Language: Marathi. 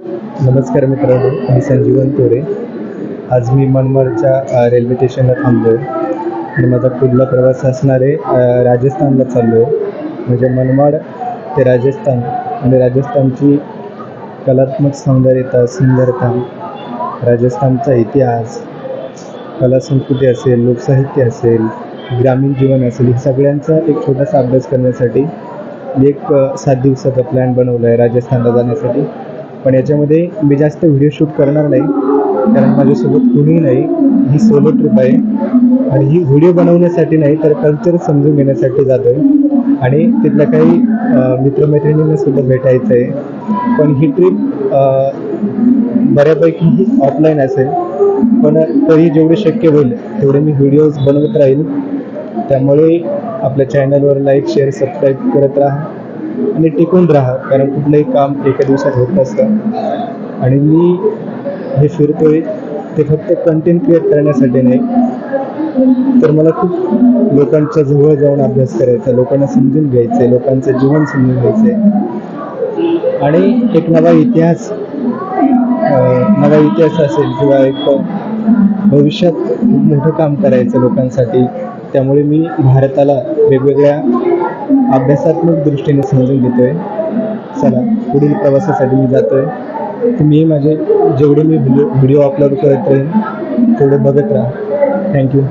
नमस्कार मित्रांनो, मी संजीवन तोरे. आज मी मनमाडच्या रेल्वे स्टेशनला थांबलो आहे आणि माझा पुढला प्रवास असणार आहे राजस्थानला चाललो आहे. म्हणजे मनमाड ते राजस्थान आणि राजस्थानची कलात्मक सौंदर्यता, सुंदरता, राजस्थानचा इतिहास, कला संस्कृती असेल, लोकसाहित्य असेल, ग्रामीण जीवन असेल, हे सगळ्यांचा एक छोटासा अभ्यास करण्यासाठी मी एक 7 दिवसाचा प्लॅन बनवला आहे राजस्थानला जाण्यासाठी. पण याच्यामध्ये मी जास्त व्हिडिओ शूट करणार नाही, कारण माझ्यासोबत कुणीही नाही. ही सोलो ट्रिप आहे आणि ही व्हिडिओ बनवण्यासाठी नाही, तर कल्चर समजून घेण्यासाठी जातो आहे आणि तिथल्या काही मित्रमैत्रिणींना सुद्धा भेटायचं आहे. पण ही ट्रिप बऱ्यापैकी ऑफलाईन असेल, पण तरी जेवढे शक्य होईल तेवढे मी व्हिडिओज बनवत राहील. त्यामुळे आपल्या चॅनलवर लाईक, शेअर, सबस्क्राईब करत राहा आणि टिकून राहा, कारण कुठलंही काम एका दिवसात होत नसतं. आणि मी हे फिरतोय ते फक्त कंटेंट क्रिएट करण्यासाठी नाही, तर मला खूप लोकांच्या जवळ जाऊन अभ्यास करायचा, लोकांना समजून घ्यायचं आहे, लोकांचं जीवन समजून घ्यायचं आहे आणि एक नवा इतिहास असेल किंवा एक भविष्यात खूप मोठं काम करायचं लोकांसाठी. त्यामुळे मी भारताला वेगवेगळ्या अभ्यासात्मक दृष्टीने समजून घेतोय. चला, पुढील प्रवासासाठी मी जातोय. तुम्ही माझे जेवढे मी व्हिडिओ अपलोड करत राहीन तेवढे बघत राहा. थँक्यू.